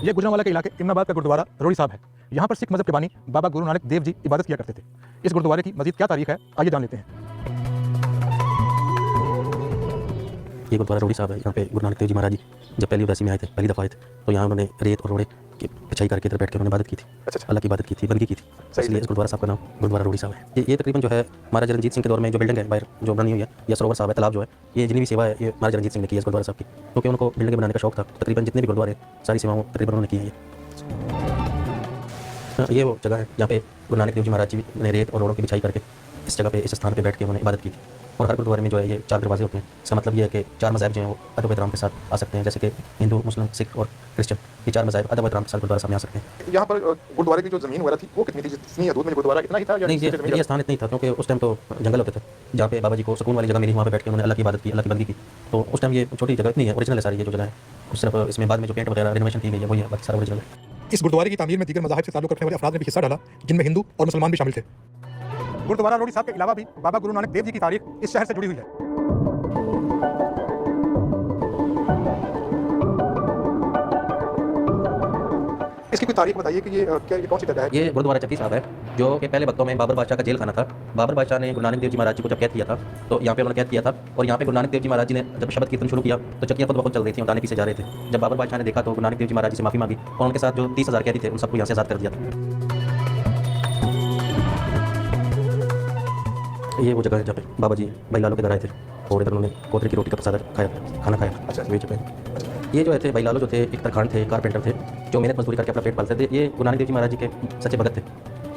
ये गुजरांवाला के इलाके इमनाबाद का गुरुद्वारा रोड़ी साहब है। यहाँ पर सिख मजहब के बानी बाबा गुरु नानक देव जी इबादत किया करते थे। इस गुरुद्वारे की मजीद क्या तारीख है, आइए जान लेते हैं। ये गुरुद्वारा रोड़ी साहब है। यहाँ पे गुरु नानक देव जी महाराज जी जब पहली उदासी में आए थे, पहली दफ़ा आए थे, तो यहाँ उन्होंने रेत और रोड़े की पिछाई करके इधर बैठ के उन्होंने इबादत की थी। अच्छा, अल्लाह की इबादत की थी, बंदगी की थी। इसलिए इस गुरुद्वारा साहब का नाम गुरुद्वारा रोड़ी साहब है। ये तकरीबन जो है महाराजा रंजीत सिंह के दौर में जो बिल्डिंग है बाहर जो बनी हुई है, या सरोवर साहब है, तालाब जो है, ये जितनी भी सेवा है ये महाराजा रंजीत सिंह ने की है इस गुरुद्वारा साहब की, क्योंकि उनको बिल्डिंग बनाने का शौक था। तकरीबन जितने भी गुरुद्वारे सारी सेवाओं तकरीबन उन्होंने की है। ये वो जगह है जहाँ पे गुरु नानक देव जी महाराज जी ने रेत और रोड़ों की बिछाई करके इस जगह पे, इस स्थान पे बैठ के उन्होंने इबादत की थी। और हर गुरुद्वारे में जो है ये 4 दरवाजे होते हैं। इसका मतलब ये है कि 4 मज़ाहब जो हैं वो अदब एहतराम के साथ आ सकते हैं, जैसे कि हिंदू, मुस्लिम, सिख और क्रिश्चियन, ये 4 मज़ाहब अदब एहतराम के साथ गुरुद्वारा सामने आ सकते हैं। यहाँ पर गुरुद्वारे की जो जमीन वगैरह थी वो कितनी थी? जितनी हदूद में गुरुद्वारा इतना ही था या नहीं, ये स्थान इतना ही था, क्योंकि उस टाइम तो जंगल होते थे जहाँ पे बाबा जी को सुकून वाली जगह मिली, वहाँ पे बैठ के उन्होंने अल्लाह की इबादत की, अल्लाह की बंदगी की। तो उस टाइम ये छोटी जगह इतनी है, ओरिजिनल है सारी ये जो जगह है। उस सिर्फ इसमें बाद में जो पेंट वगैरह रिनोवेशन की गई है वही है, बाकी सारा ओरिजिनल है। इस गुरुद्वारे की तामीर में दीगर मज़ाहिब से ताल्लुक़ रखने वाले अफराद ने भी हिस्सा डाला, जिनमें हिंदू और मुसलमान भी शामिल थे। गुरुद्वारा रोड़ी साहब के अलावा भी बाबा गुरु नानक देव जी की तारीख इस शहर से जुड़ी हुई है। इसकी कोई तारीख बताइए कि ये कौन सी जगह है? ये गुरुद्वारा चक्की साहब है, जो कि पहले वक्तों में बाबर बादशाह का जेल खाना था। बाबर बादशाह ने गुरु नानक देव जी महाराज जी को जब कैद किया था, तो यहाँ पे उन्होंने कैद किया था। और यहाँ पे गुरु नानक देव जी महाराज जी ने जब शब्द कीर्तन शुरू किया तो चक्कियाँ खुद ब खुद चल रही थी, उताने पीछे जा रहे थे। जब बाबर बादशाह ने देखा तो गुरु नानक देव जी महाराज जी से माफी मांगी और उनके साथ जो 30,000 कैदी थे उन सबको यहाँ से आज़ाद कर दिया था। ये वो जगह है जहाँ पे बाबा जी भाई लालो के घर आए थे और इधर उन्होंने कोतरे की रोटी का प्रसाद खाना खाया। अच्छा, वही जगह है। ये जो थे भाई लालो जो थे एक तरखान थे, कारपेंटर थे, जो मेहनत मजदूरी करके अपना पेट पालते थे। ये गुरु नानक देव जी महाराज जी के सच्चे भगत थे,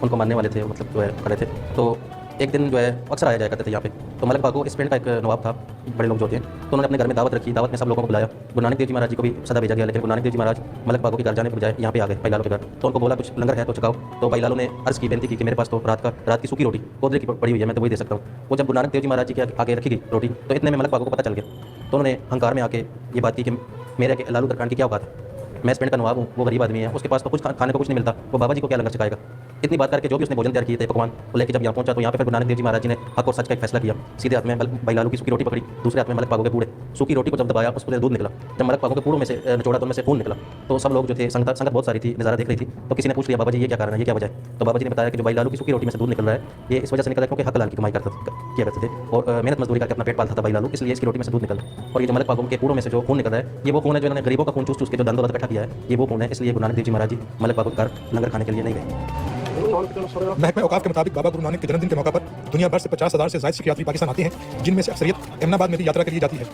उनको मानने वाले थे, मतलब जो है खड़े थे। तो एक दिन जो है अक्सर आया जाया करते थे यहाँ पे। तो मलक बागो इस पिंड का एक नवाब था, बड़े लोग जो थे, तो उन्होंने अपने घर में दावत रखी। दावत में सब लोगों को बुलाया। गुरु नानक देव जी महाराज जी को भी सदा भेजा गया, लेकिन गुरु नानक देव जी महाराज मलक बागो के घर जाने के बजाय यहाँ पे आ गए भाई लालो के घर। तो उनको बोला कुछ लंगर है तो चखाओ। तो भाई लालो ने अर्ज़ की, बेनती की कि मेरे पास तो रात की सूखी रोटी कोदरे की पड़ी हुई है, मैं तो वही दे सकता हूँ। वो जब गुरु नानक देव जी महाराज जी के आगे रखी गई रोटी, तो इतने में मलक बागो को पता चल गया। तो उन्होंने हंकार में आके ये बात की कि मेरे लालू तरखान की क्या औकात है, मैं इस पिंड का नवाब हूँ, वो गरीब आदमी है, उसके पास तो कुछ खाने को कुछ नहीं मिलता, वो बाबा जी को क्या लंगर चखाएगा। इतनी बात करके जो भी उसने भोजन तैयार किए थे पकवान को लेकर जब यहाँ पहुंचा, तो यहाँ पे फिर गुरु नानक देव जी महाराज जी ने हक और सच का एक फैसला किया। सीधे हाथ में भाई लालू की सूखी रोटी पकड़ी, दूसरे हाथ में मलक बागो के पूड़े। सूखी रोटी को जब दबाया उसमें से दूध निकला। जब मलक बागो के पूड़ों में से निचोड़ा तो उनमें से खून निकला। तो सब लोग जो थे, संगत बहुत सारी थी, नज़ारा देख रही थी। तो किसी ने पूछ लिया बाबा जी ये क्या कारण है, ये क्या वजह है? तो बाबा जी ने बताया कि जो भाई लालू की सूखी रोटी में से दूध निकल रहा है, ये इस वजह से निकल रहा है क्योंकि हक हलाल की कमाई किया करते थे और मेहनत मजदूरी करके अपना पेट पालता था भाई लालू, इसलिए इसकी रोटी में से दूध निकल रहा है। और ये जो मलक बागो के पूड़ों में से जो खून निकल रहा है, ये वो खून है जो इन्होंने गरीबों का खून चूस चूस के जो दंड दौलत इकट्ठा किया है, ये वो खून है। इसलिए गुरु नानक देव जी महाराज जी मलक बागो के घर लंगर खाने के लिए नहीं गए। महकमे औकाफ के मुताबिक बाबा गुरु नानक के जन्मदिन के मौका पर दुनिया भर से 50,000 से ज़ायद सिख यात्री पाकिस्तान आते हैं, जिनमें से अक्सरियत अहमदाबाद में भी यात्रा के लिए जाती है।